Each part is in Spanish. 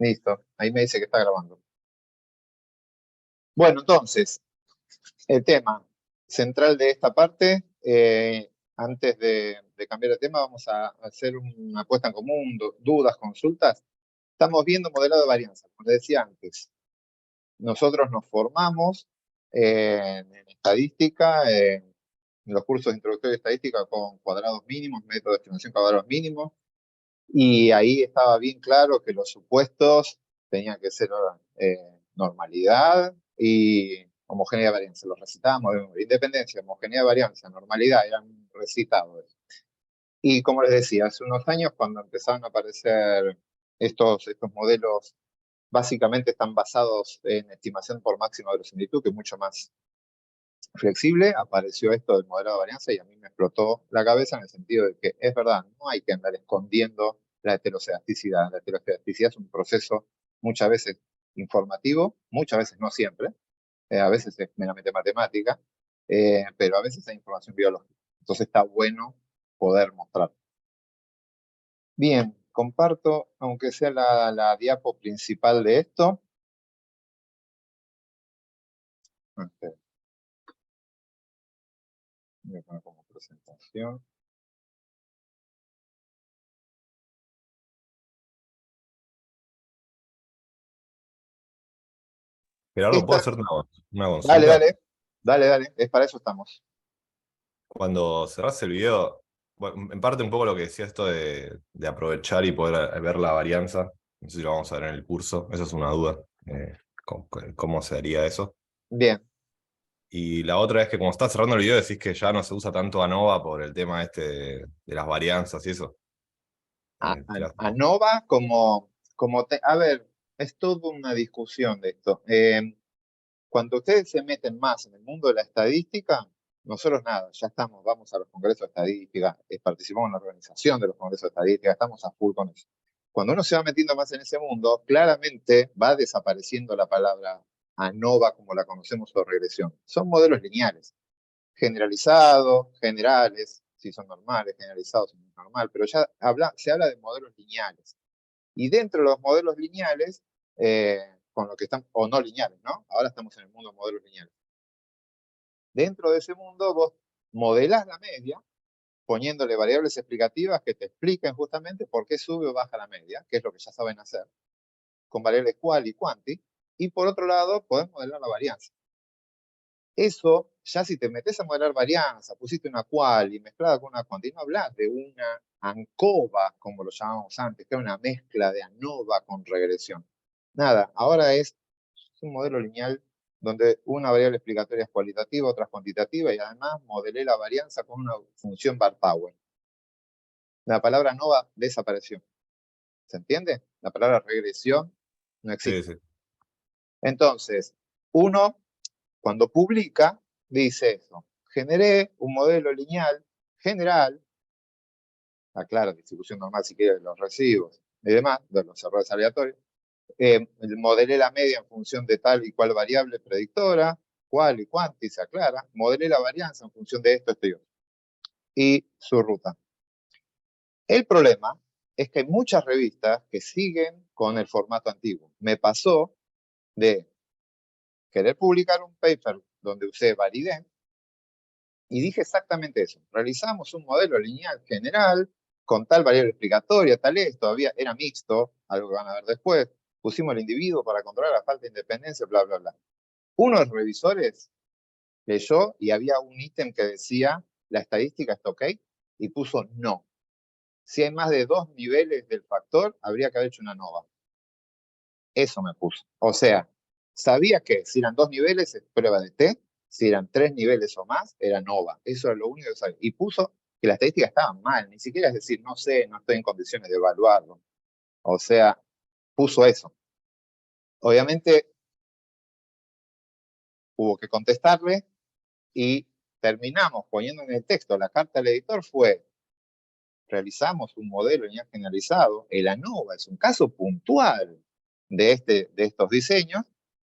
Listo, ahí me dice que está grabando. Bueno, entonces, el tema central de esta parte, antes de cambiar de tema, vamos a hacer una puesta en común, dudas, consultas. Estamos viendo modelado de varianza, como les decía antes. Nosotros nos formamos en estadística, en los cursos de introducción de estadística con cuadrados mínimos, método de estimación cuadrados mínimos, y ahí estaba bien claro que los supuestos tenían que ser normalidad y homogeneidad de varianza. Los recitábamos, independencia, homogeneidad de varianza, normalidad, eran recitados. Y como les decía, hace unos años cuando empezaron a aparecer estos modelos, básicamente están basados en estimación por máxima verosimilitud, que es mucho más flexible, apareció esto del modelado de varianza y a mí me explotó la cabeza en el sentido de que es verdad, no hay que andar escondiendo la heterocedasticidad. La heterocedasticidad es un proceso muchas veces informativo, muchas veces no siempre, a veces es meramente matemática, pero a veces hay información biológica. Entonces está bueno poder mostrar. Bien, comparto, aunque sea la diapo principal de esto. Okay. Voy a poner como presentación. Gerardo, ¿puedo hacerte una Dale, consulta? dale, dale, es para eso estamos. Cuando cerrás el video, bueno, en parte un poco lo que decía esto de aprovechar y poder ver la varianza, no sé si lo vamos a ver en el curso, esa es una duda, cómo se haría eso. Bien. Y la otra es que como estás cerrando el video decís que ya no se usa tanto ANOVA por el tema este de las varianzas y eso. ANOVA a ver, es toda una discusión de esto. Cuando ustedes se meten más en el mundo de la estadística, nosotros nada, ya estamos, vamos a los congresos de estadística, participamos en la organización de los congresos de estadística, estamos a full con eso. Cuando uno se va metiendo más en ese mundo, claramente va desapareciendo la palabra ANOVA como la conocemos o regresión. Son modelos lineales, generalizados, generales, si son normales, generalizados si son normal, pero ya se habla de modelos lineales. Y dentro de los modelos lineales, con lo que están, o no lineales, ¿no? Ahora estamos en el mundo de modelos lineales. Dentro de ese mundo vos modelás la media, poniéndole variables explicativas que te expliquen justamente por qué sube o baja la media, que es lo que ya saben hacer, con variables qual y quanti, y por otro lado podés modelar la varianza. Eso, ya si te metes a modelar varianza, pusiste una qual y mezclada con una quanti, no hablas de una ANCOVA, como lo llamábamos antes, que era una mezcla de ANOVA con regresión. Nada, ahora es un modelo lineal donde una variable explicatoria es cualitativa, otra es cuantitativa, y además modelé la varianza con una función bar-power. La palabra ANOVA desapareció. ¿Se entiende? La palabra regresión no Sí, existe. sí. Entonces, uno, cuando publica, dice eso. Generé un modelo lineal general, aclara distribución normal si quiere de los residuos y demás, de los errores aleatorios. Modelé la media en función de tal y cual variable predictora, cual y cuanti, se aclara. Modelé la varianza en función de esto, y su ruta. El problema es que hay muchas revistas que siguen con el formato antiguo. Me pasó de querer publicar un paper donde usé validem y dije exactamente eso. Realizamos un modelo lineal general con tal variable explicatoria, tal esto, era mixto, algo que van a ver después. Pusimos el individuo para controlar la falta de independencia, bla, bla, bla. Uno de los revisores leyó y había un ítem que decía, la estadística está ok, y puso no. Si hay más de 2 niveles del factor, habría que haber hecho una nova. Eso me puso. O sea, sabía que si eran 2 niveles es prueba de T, si eran 3 niveles o más, era nova. Eso es lo único que sabía. Y puso que la estadística estaba mal, ni siquiera es decir, no sé, no estoy en condiciones de evaluarlo. O sea, puso eso. Obviamente hubo que contestarle y terminamos poniendo en el texto, la carta al editor fue, realizamos un modelo lineal generalizado, el ANOVA es un caso puntual de estos diseños,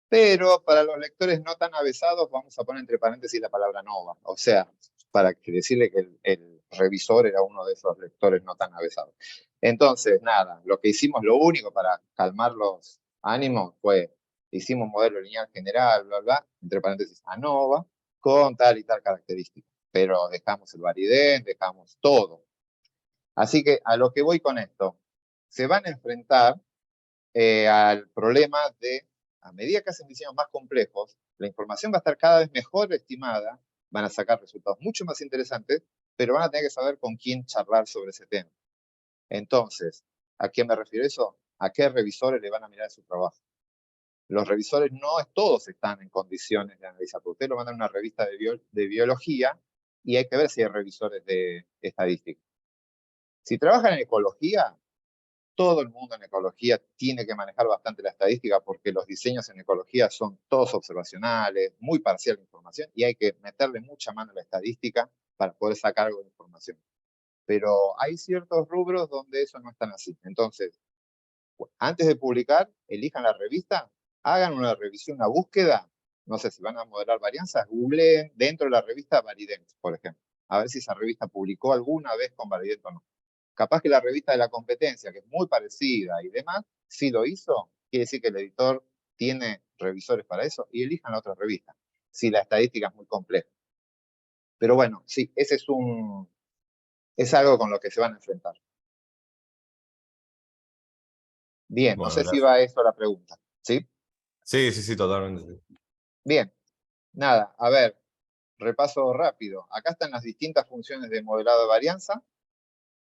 pero para los lectores no tan avesados vamos a poner entre paréntesis la palabra ANOVA, o sea, para decirle que el revisor era uno de esos lectores no tan avesados. Entonces, nada, lo que hicimos, lo único para calmar los ánimos fue, hicimos un modelo lineal general, bla, bla, entre paréntesis, ANOVA, con tal y tal característica. Pero dejamos el varidén, dejamos todo. Así que a lo que voy con esto, se van a enfrentar al problema de, a medida que hacen diseños más complejos, la información va a estar cada vez mejor estimada, van a sacar resultados mucho más interesantes, pero van a tener que saber con quién charlar sobre ese tema. Entonces, ¿a qué me refiero eso? ¿A qué revisores le van a mirar su trabajo? Los revisores no todos están en condiciones de analizar, porque usted lo mandan a una revista de biología y hay que ver si hay revisores de estadística. Si trabajan en ecología, todo el mundo en ecología tiene que manejar bastante la estadística porque los diseños en ecología son todos observacionales, muy parcial de información y hay que meterle mucha mano a la estadística para poder sacar algo de información. Pero hay ciertos rubros donde eso no es tan así. Entonces, antes de publicar, elijan la revista, hagan una revisión, una búsqueda, no sé si van a modelar varianzas, googleen dentro de la revista Varident, por ejemplo, a ver si esa revista publicó alguna vez con Varident o no. Capaz que la revista de la competencia, que es muy parecida y demás, sí lo hizo, quiere decir que el editor tiene revisores para eso y elijan la otra revista, si la estadística es muy compleja. Pero bueno, sí, ese es algo con lo que se van a enfrentar. Bien, no Bueno, sé si gracias. va a eso la pregunta, ¿sí? Sí, sí, sí, totalmente. Bien, nada, a ver, repaso rápido. Acá están las distintas funciones de modelado de varianza.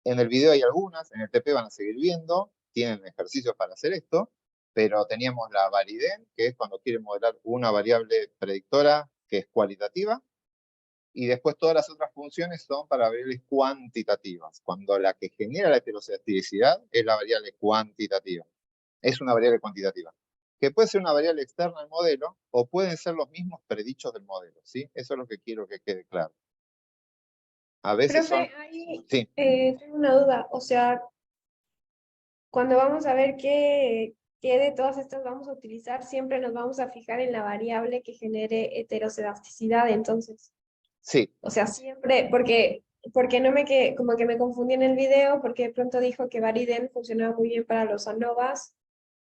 En el video hay algunas, en el TP van a seguir viendo, tienen ejercicios para hacer esto, pero teníamos la validem, que es cuando quieren modelar una variable predictora que es cualitativa, y después todas las otras funciones son para variables cuantitativas, cuando la que genera la heteroscedsticidad es la variable cuantitativa. Es una variable cuantitativa, que puede ser una variable externa al modelo o pueden ser los mismos predichos del modelo, ¿sí? Eso es lo que quiero que quede claro. A veces son, Profe, ahí sí, tengo una duda. O sea, cuando vamos a ver qué de todas estas vamos a utilizar, siempre nos vamos a fijar en la variable que genere heterocedasticidad. Entonces, sí, o sea, siempre, porque no me que como que me confundí en el video, porque de pronto dijo que Variden funcionaba muy bien para los ANOVAs,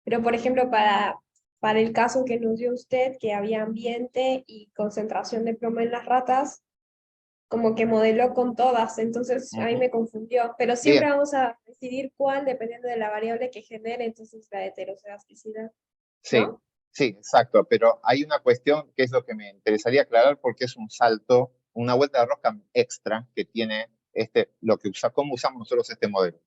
pero por ejemplo, para el caso que nos dio usted, que había ambiente y concentración de plomo en las ratas, como que modeló con todas, entonces ahí me confundió, pero siempre bien, vamos a decidir cuál dependiendo de la variable que genere, entonces la heterocedasticidad, sí, ¿no? sí, exacto, pero hay una cuestión que es lo que me interesaría aclarar porque es un salto, una vuelta de rosca extra que tiene lo que cómo usamos nosotros este modelo.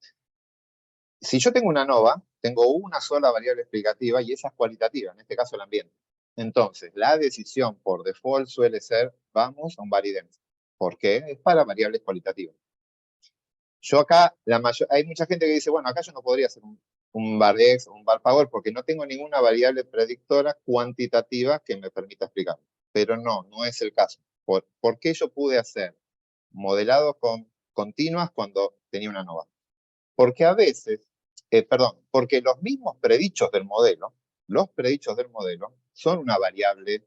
Si yo tengo una ANOVA, tengo una sola variable explicativa y esa es cualitativa, en este caso el ambiente. Entonces, la decisión por default suele ser, vamos a un Varidem, porque es para variables cualitativas. Yo acá, hay mucha gente que dice, bueno, acá yo no podría hacer un Vardex o un Varpower porque no tengo ninguna variable predictora cuantitativa que me permita explicar. Pero no, no es el caso. ¿Por qué yo pude hacer modelado con continuas cuando tenía una ANOVA? Porque a veces, porque los mismos predichos del modelo, los predichos del modelo son una variable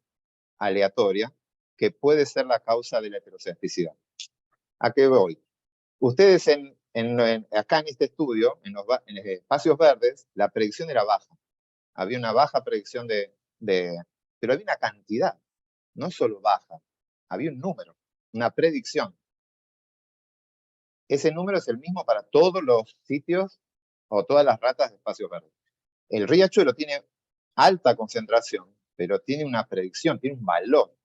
aleatoria que puede ser la causa de la heteroscedsticidad. ¿A qué voy? Ustedes acá en este estudio, en los espacios verdes, la predicción era baja. Había una baja predicción pero había una cantidad, no solo baja, había un número, una predicción. Ese número es el mismo para todos los sitios o todas las ratas de espacios verdes. El riachuelo tiene alta concentración, pero tiene una predicción, tiene un valor.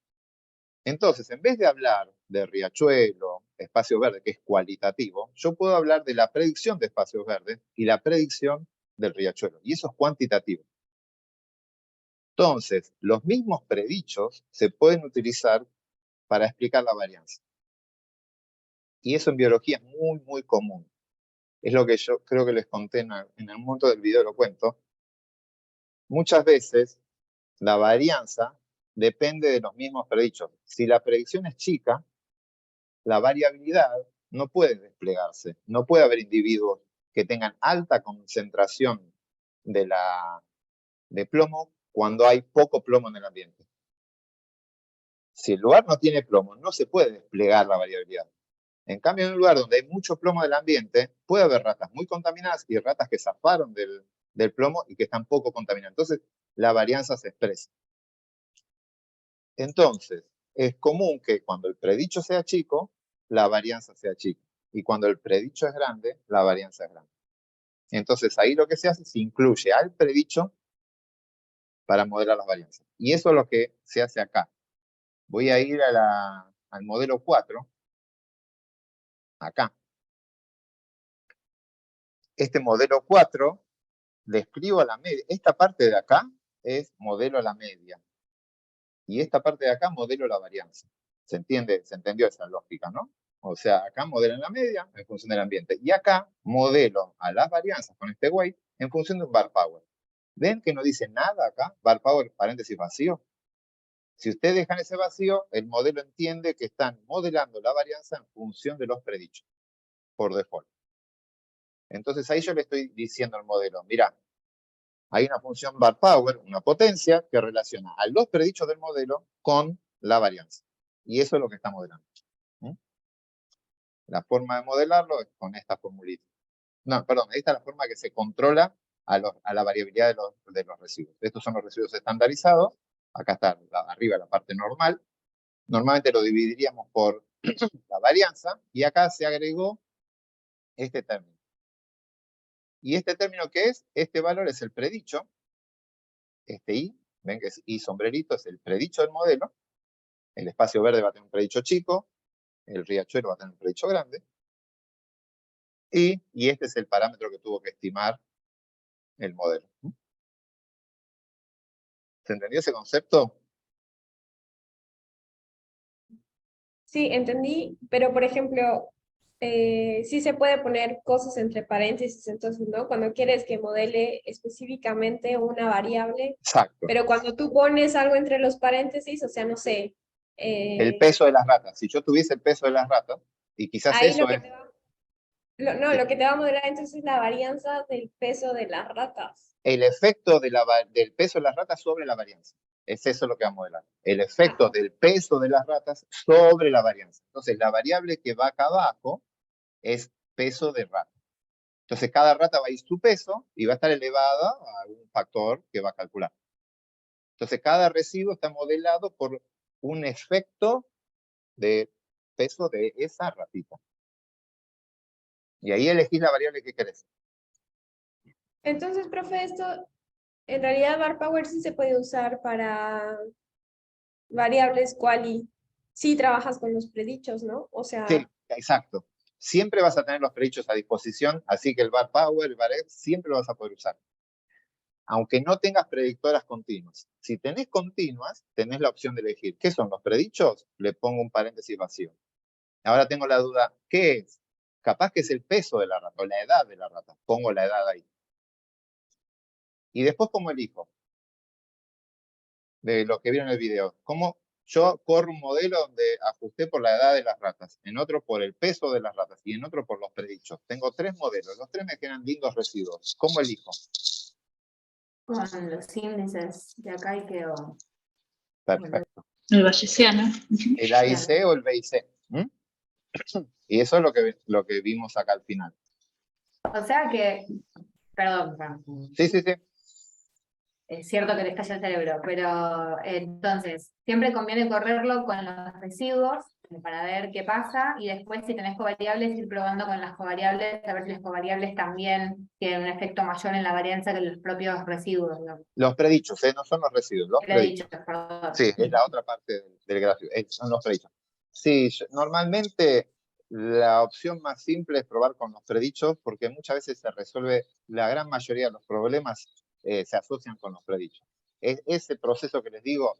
Entonces, en vez de hablar de riachuelo, espacio verde, que es cualitativo, yo puedo hablar de la predicción de espacios verdes y la predicción del riachuelo, y eso es cuantitativo. Entonces, los mismos predichos se pueden utilizar para explicar la varianza. Y eso en biología es muy, muy común. Es lo que yo creo que les conté en el momento del video, lo cuento. Muchas veces la varianza depende de los mismos predichos. Si la predicción es chica, la variabilidad no puede desplegarse. No puede haber individuos que tengan alta concentración de plomo cuando hay poco plomo en el ambiente. Si el lugar no tiene plomo, no se puede desplegar la variabilidad. En cambio, en un lugar donde hay mucho plomo del ambiente, puede haber ratas muy contaminadas y ratas que zafaron del plomo y que están poco contaminadas. Entonces, la varianza se expresa. Entonces, es común que cuando el predicho sea chico, la varianza sea chica. Y cuando el predicho es grande, la varianza es grande. Entonces, ahí lo que se hace, se incluye al predicho para modelar las varianzas. Y eso es lo que se hace acá. Voy a ir al modelo 4, acá. Este modelo 4, describo la media. Esta parte de acá es modelo la media. Y esta parte de acá modelo la varianza. ¿Se entiende? ¿Se entendió esa lógica, no? O sea, acá modelo la media en función del ambiente. Y acá modelo a las varianzas con este weight en función de un bar power. ¿Ven que no dice nada acá? Bar power, paréntesis vacío. Si ustedes dejan ese vacío, el modelo entiende que están modelando la varianza en función de los predichos, por default. Entonces ahí yo le estoy diciendo al modelo, mira, hay una función bar power, una potencia, que relaciona a los predichos del modelo con la varianza. Y eso es lo que está modelando. La forma de modelarlo es con esta formulita. No, perdón, esta es la forma que se controla a la variabilidad de los residuos. Estos son los residuos estandarizados. Acá está arriba la parte normal. Normalmente lo dividiríamos por la varianza y acá se agregó este término. ¿Y este término qué es? Este valor es el predicho. Este I, ven que es I sombrerito, es el predicho del modelo. El espacio verde va a tener un predicho chico, el riachuelo va a tener un predicho grande. Y este es el parámetro que tuvo que estimar el modelo. ¿Se entendió ese concepto? Sí, entendí, pero por ejemplo, sí se puede poner cosas entre paréntesis, entonces, ¿no? Cuando quieres que modele específicamente una variable, Exacto. pero cuando tú pones algo entre los paréntesis, o sea, no sé. El peso de las ratas. Si yo tuviese el peso de las ratas, y quizás Ahí eso lo que es... te va, lo que te va a modelar entonces es la varianza del peso de las ratas. El efecto del peso de las ratas sobre la varianza. Es eso lo que va a modelar. El efecto del peso de las ratas sobre la varianza. Entonces, la variable que va acá abajo es peso de rata. Entonces, cada rata va a ir su peso y va a estar elevada a un factor que va a calcular. Entonces, cada residuo está modelado por un efecto de peso de esa ratita. Y ahí elegís la variable que querés. Entonces, profe, esto en realidad bar power sí se puede usar para variables quali. Sí trabajas con los predichos, ¿no? O sea, Sí, exacto. Siempre vas a tener los predichos a disposición, así que el bar power, el bar siempre lo vas a poder usar. Aunque no tengas predictoras continuas. Si tenés continuas, tenés la opción de elegir. ¿Qué son los predichos? Le pongo un paréntesis vacío. Ahora tengo la duda, ¿qué es? Capaz que es el peso de la rata o la edad de la rata. Pongo la edad ahí. Y después, ¿cómo elijo? De lo que vieron en el video. ¿Cómo yo corro un modelo donde ajusté por la edad de las ratas, en otro por el peso de las ratas y en otro por los predichos? Tengo 3 modelos. Los 3 me generan lindos residuos. ¿Cómo elijo? Con los índices de acá y quedó. Perfecto. El bayesiano. El AIC o el BIC. ¿Mm? Y eso es lo que vimos acá al final. O sea que, perdón, Sí, sí, sí. es cierto que le estalla el cerebro, pero entonces, siempre conviene correrlo con los residuos para ver qué pasa y después si tenés covariables ir probando con las covariables, a ver si las covariables también tienen un efecto mayor en la varianza que los propios residuos, digamos. Los predichos, no son los residuos, los predichos. Perdón. Sí, es la otra parte del gráfico, son los predichos. Sí, normalmente la opción más simple es probar con los predichos porque muchas veces se resuelve, la gran mayoría de los problemas se asocian con los predichos. Ese proceso que les digo,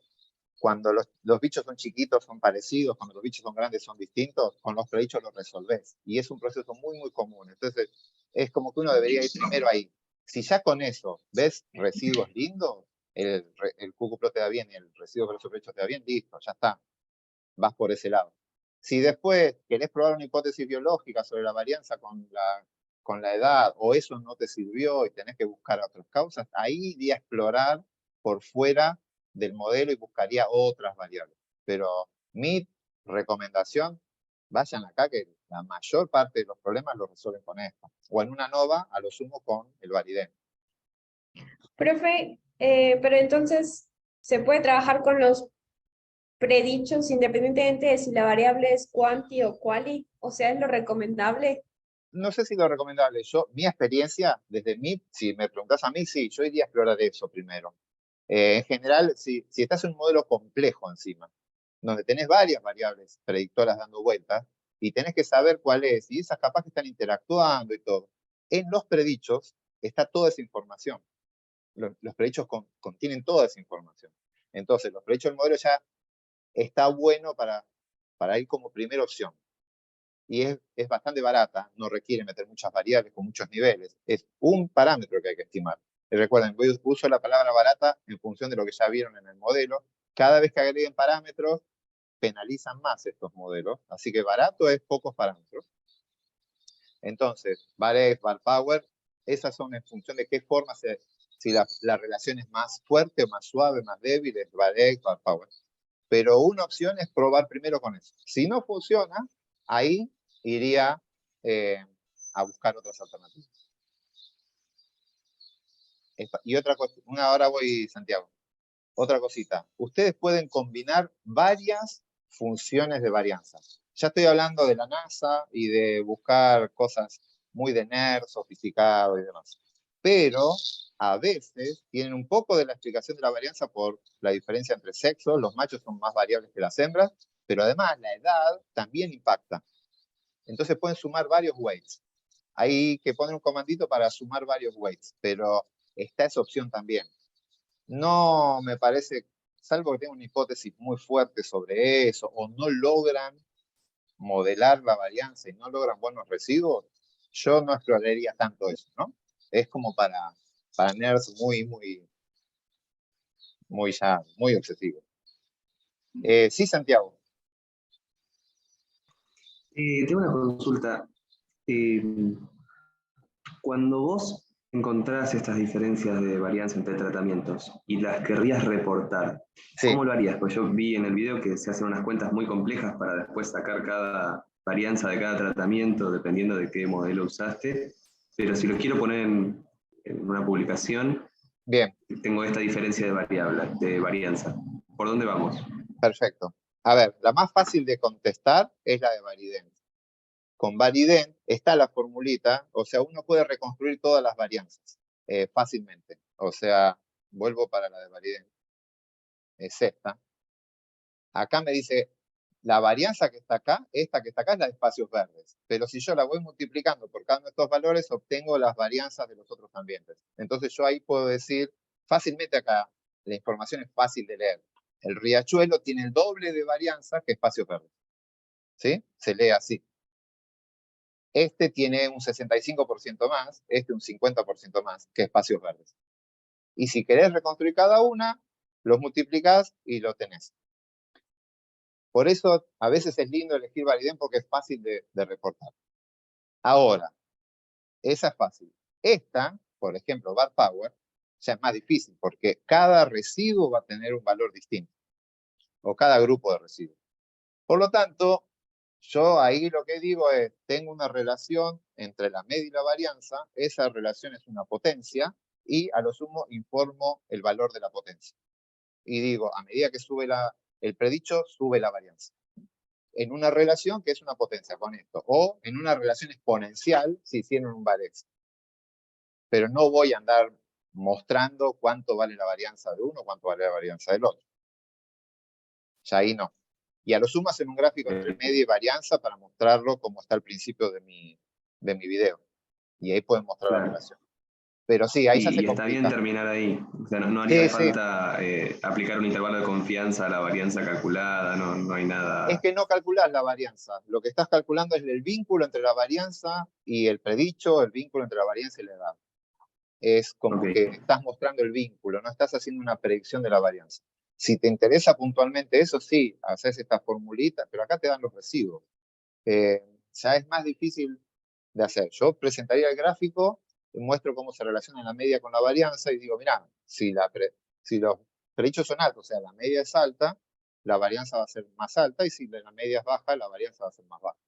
cuando los bichos son chiquitos son parecidos, cuando los bichos son grandes son distintos, con los predichos los resolvés. Y es un proceso muy, muy común. Entonces, es como que uno debería ir primero ahí. Si ya con eso ves residuos lindos, el QQ te da bien y el residuo que los predichos te da bien, listo, ya está. Vas por ese lado. Si después querés probar una hipótesis biológica sobre la varianza con la edad, o eso no te sirvió y tenés que buscar otras causas, ahí iría a explorar por fuera del modelo y buscaría otras variables. Pero mi recomendación, vayan acá que La mayor parte de los problemas los resuelven con esto. O en una ANOVA, a lo sumo con el Varident. Profe, pero entonces, ¿se puede trabajar con los predichos independientemente de si la variable es quanti o quali? O sea, ¿es lo recomendable? No sé si lo recomendable. Mi experiencia, desde mí, si me preguntas a mí, sí, yo iría a explorar eso primero. En general, si estás en un modelo complejo encima, donde tenés varias variables predictoras dando vueltas, y tenés que saber cuál es, y esas capaz que están interactuando y todo. En los predichos está toda esa información. Los predichos contienen toda esa información. Entonces, los predichos del modelo ya está bueno para ir como primera opción. Y es bastante barata, no requiere meter muchas variables con muchos niveles. Es un parámetro que hay que estimar. Y recuerden, uso la palabra barata en función de lo que ya vieron en el modelo. Cada vez que agreguen parámetros, penalizan más estos modelos. Así que barato es pocos parámetros. Entonces, varEx, varPower, esas son en función de qué forma si la relación es más fuerte o más suave, más débil, es varEx, varPower. Pero una opción es probar primero con eso. Si no funciona, ahí iría a buscar otras alternativas. Y otra cosa, ahora voy, Santiago. Otra cosita, ustedes pueden combinar varias funciones de varianza. Ya estoy hablando de la NASA y de buscar cosas muy de nerd, sofisticado y demás. Pero a veces tienen un poco de la explicación de la varianza por la diferencia entre sexos. Los machos son más variables que las hembras, pero además la edad también impacta. Entonces pueden sumar varios weights. Hay que poner un comandito para sumar varios weights, pero está esa opción también. No me parece, salvo que tengan una hipótesis muy fuerte sobre eso, o no logran modelar la varianza y no logran buenos residuos, yo no exploraría tanto eso, ¿no? Es como para nerds muy obsesivos. Sí, Santiago. Tengo una consulta. Cuando vos encontrás estas diferencias de varianza entre tratamientos y las querrías reportar, Sí. ¿cómo lo harías? Pues yo vi en el video que se hacen unas cuentas muy complejas para después sacar cada varianza de cada tratamiento dependiendo de qué modelo usaste, pero si lo quiero poner en una publicación, Bien. Tengo esta diferencia de varianza. ¿Por dónde vamos? Perfecto. A ver, la más fácil de contestar es la de Varident. Con Varident está la formulita, o sea, uno puede reconstruir todas las varianzas fácilmente. O sea, vuelvo para la de Varident. Es esta. Acá me dice, la varianza que está acá, esta que está acá es la de espacios verdes. Pero si yo la voy multiplicando por cada uno de estos valores, obtengo las varianzas de los otros ambientes. Entonces yo ahí puedo decir, fácilmente acá, la información es fácil de leer. El riachuelo tiene el doble de varianza que espacios verdes. ¿Sí? Se lee así. Este tiene un 65% más, este un 50% más que espacios verdes. Y si querés reconstruir cada una, los multiplicás y lo tenés. Por eso a veces es lindo elegir Varident porque es fácil de reportar. Ahora, esa es fácil. Esta, por ejemplo, varPower, ya es más difícil porque cada residuo va a tener un valor distinto. O cada grupo de residuos. Por lo tanto, yo ahí lo que digo es, tengo una relación entre la media y la varianza, esa relación es una potencia, y a lo sumo informo el valor de la potencia. Y digo, a medida que sube el predicho, sube la varianza. En una relación que es una potencia con esto, o en una relación exponencial si hicieron un varEx. Pero no voy a andar mostrando cuánto vale la varianza de uno, cuánto vale la varianza del otro. Ya ahí no. Y a lo sumo hacen un gráfico entre media y varianza para mostrarlo como está al principio de mi video. Y ahí pueden mostrar la relación. Pero sí, ahí ya se está bien complica. terminar ahí. O sea, no haría Sí. falta aplicar un intervalo de confianza a la varianza calculada, no hay nada. Es que no calculás la varianza. Lo que estás calculando es el vínculo entre la varianza y el predicho, el vínculo entre la varianza y la edad. Es como que estás mostrando el vínculo, no estás haciendo una predicción de la varianza. Si te interesa puntualmente eso, sí, haces esta formulita, pero acá te dan los residuos. Ya es más difícil de hacer. Yo presentaría el gráfico, muestro cómo se relaciona la media con la varianza y digo, mirá, si los predichos son altos, o sea, la media es alta, la varianza va a ser más alta, y si la media es baja, la varianza va a ser más baja.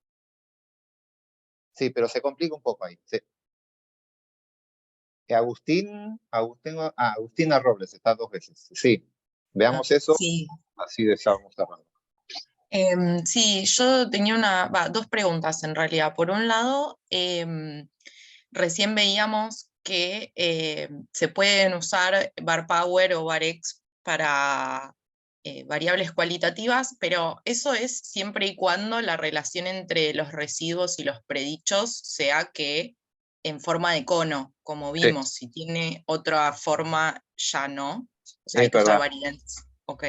Sí, pero se complica un poco ahí. Sí. Agustina Robles está 2 veces. Sí, veamos eso, Sí. así de ya vamos cerrando. Sí, yo tenía dos preguntas en realidad. Por un lado, recién veíamos que se pueden usar var power o varEx para variables cualitativas, pero eso es siempre y cuando la relación entre los residuos y los predichos sea que en forma de cono, como vimos. Si tiene otra forma, ya no. O sea, hay Es que usar verdad. variance. Ok.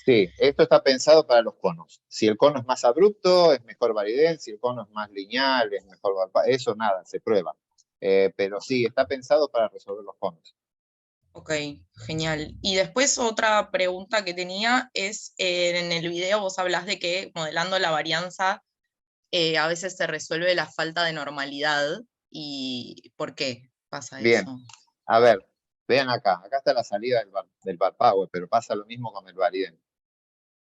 Sí, esto está pensado para los conos. Si el cono es más abrupto, es mejor variedad. Si el cono es más lineal, es mejor eso nada, se prueba. Pero sí, está pensado para resolver los conos. Ok, genial. Y después otra pregunta que tenía es, en el video vos hablás de que modelando la varianza a veces se resuelve la falta de normalidad. ¿Y por qué pasa Bien, eso? a ver, vean acá. Acá está la salida del var power, pero pasa lo mismo con el variedad.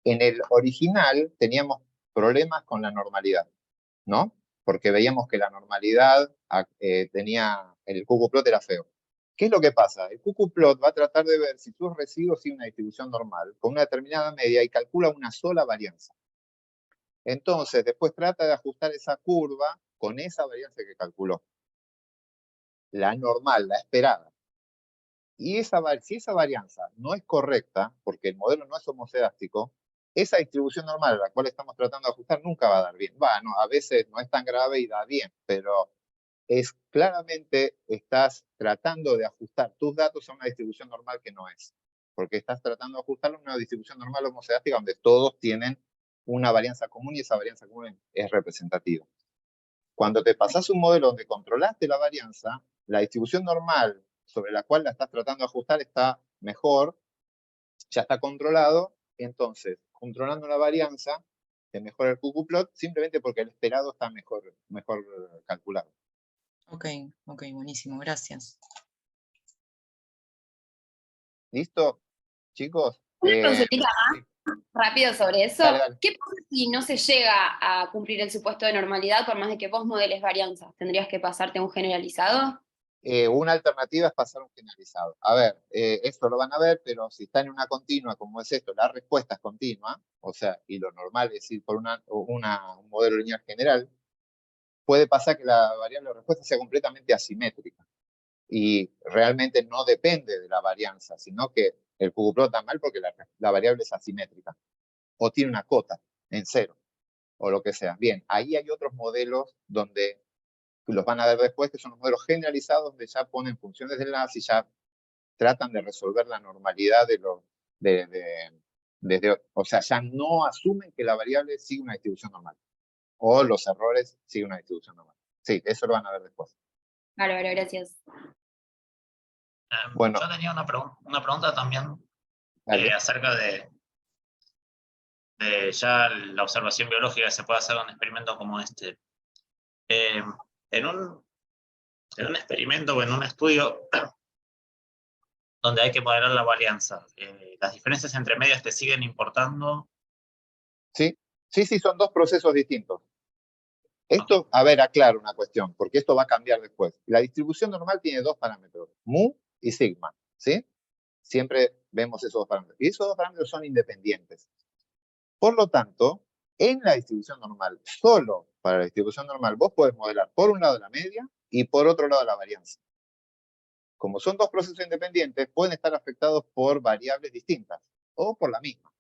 En el original teníamos problemas con la normalidad, ¿no? Porque veíamos que la normalidad el cucuplot era feo. ¿Qué es lo que pasa? El cucuplot va a tratar de ver si tus residuos siguen una distribución normal con una determinada media y calcula una sola varianza. Entonces, después trata de ajustar esa curva con esa varianza que calculó. La normal, la esperada. Y si esa varianza no es correcta, porque el modelo no es homocedástico, esa distribución normal a la cual estamos tratando de ajustar nunca va a dar bien. No, a veces no es tan grave y da bien, pero claramente estás tratando de ajustar tus datos a una distribución normal que no es. Porque estás tratando de ajustarlo a una distribución normal homocedástica donde todos tienen una varianza común y esa varianza común es representativa. Cuando te pasas un modelo donde controlaste la varianza, la distribución normal sobre la cual la estás tratando de ajustar está mejor, ya está controlado, entonces, controlando la varianza, te mejora el cucuplot simplemente porque el esperado está mejor calculado. Ok, buenísimo, gracias. ¿Listo, chicos? Una consultita más rápido sobre eso. Dale. ¿Qué pasa si no se llega a cumplir el supuesto de normalidad por más de que vos modeles varianzas? ¿Tendrías que pasarte a un generalizado? Una alternativa es pasar un generalizado. A ver, esto lo van a ver, pero si está en una continua, como es esto, la respuesta es continua, o sea, y lo normal es ir por un modelo lineal general, puede pasar que la variable de respuesta sea completamente asimétrica. Y realmente no depende de la varianza, sino que el cucuplot está mal porque la variable es asimétrica. O tiene una cota en 0, o lo que sea. Bien, ahí hay otros modelos donde los van a ver después, que son los modelos generalizados, donde ya ponen funciones de enlace y ya tratan de resolver la normalidad o sea, ya no asumen que la variable sigue una distribución normal. O los errores siguen una distribución normal. Sí, eso lo van a ver después. Bárbaro, gracias. Bueno. Yo tenía una pregunta también acerca de ya la observación biológica que se puede hacer en un experimento como este. En un experimento o en un estudio donde hay que modelar la varianza, ¿las diferencias entre medias te siguen importando? Sí, son dos procesos distintos. Esto, a ver, aclaro una cuestión, porque esto va a cambiar después. La distribución normal tiene dos parámetros, mu y sigma, ¿sí? Siempre vemos esos dos parámetros. Y esos dos parámetros son independientes. Por lo tanto, en la distribución normal, solo para la distribución normal, vos podés modelar por un lado la media y por otro lado la varianza. Como son dos procesos independientes, pueden estar afectados por variables distintas o por la misma.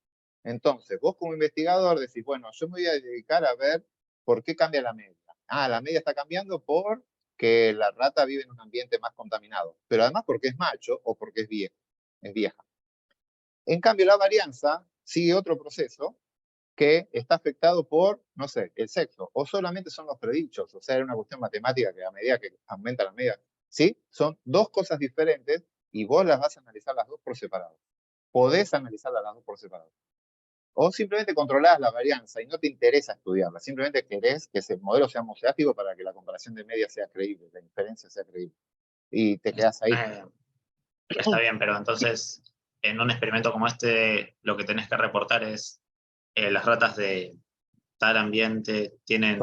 Entonces, vos como investigador decís, bueno, yo me voy a dedicar a ver por qué cambia la media. La media está cambiando porque la rata vive en un ambiente más contaminado, pero además porque es macho o porque es vieja. En cambio, la varianza sigue otro proceso que está afectado por, no sé, el sexo, o solamente son los predichos, o sea, era una cuestión matemática que a medida que aumenta la media, ¿sí? Son dos cosas diferentes y vos las vas a analizar las dos por separado. Podés analizarlas las dos por separado. O simplemente controlás la varianza y no te interesa estudiarla, simplemente querés que ese modelo sea homocedástico para que la comparación de media sea creíble, la inferencia sea creíble. Y te quedás ahí. Está bien, pero entonces, en un experimento como este, lo que tenés que reportar es las ratas de tal ambiente tienen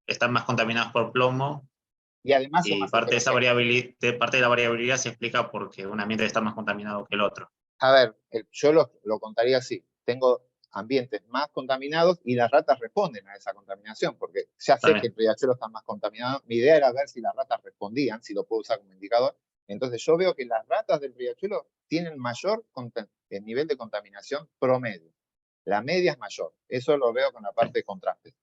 están más contaminados por plomo, Y además son y más parte de esa heterogéneos. parte de la variabilidad se explica porque un ambiente está más contaminado que el otro. A ver, yo lo contaría así. Tengo ambientes más contaminados y las ratas responden a esa contaminación, porque ya sé También. que el riachuelo está más contaminado. Mi idea era ver si las ratas respondían, si lo puedo usar como indicador. Entonces yo veo que las ratas del riachuelo tienen mayor nivel de contaminación promedio. La media es mayor. Eso lo veo con la parte de contraste.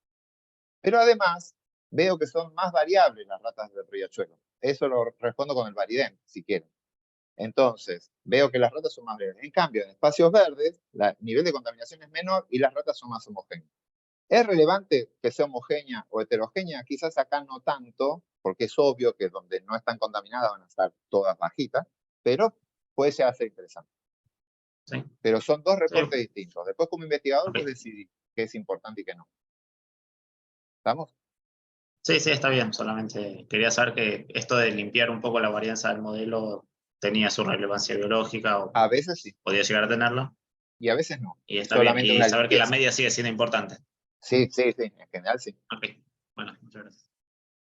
Pero además veo que son más variables las ratas del riachuelo. Eso lo respondo con el Varidem, si quieren. Entonces, veo que las ratas son más breves. En cambio, en espacios verdes, el nivel de contaminación es menor y las ratas son más homogéneas. ¿Es relevante que sea homogénea o heterogénea? Quizás acá no tanto, porque es obvio que donde no están contaminadas van a estar todas bajitas, pero puede ser interesante. Sí. Pero son dos reportes Sí. distintos. Después, como investigador, Ok. vos decidís qué es importante y qué no. ¿Estamos? Sí, sí, está bien. Solamente quería saber que esto de limpiar un poco la varianza del modelo tenía su relevancia biológica o A veces sí, podía llegar a tenerla. y a veces no. Y está bien. Solamente Y una saber que la limpieza. media sigue siendo importante. Sí, sí, sí, en general sí. Ok. Bueno, muchas gracias.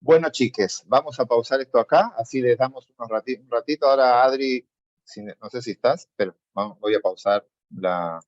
Bueno, chiques, vamos a pausar esto acá, así les damos un ratito. Ahora, Adri, no sé si estás, pero voy a pausar la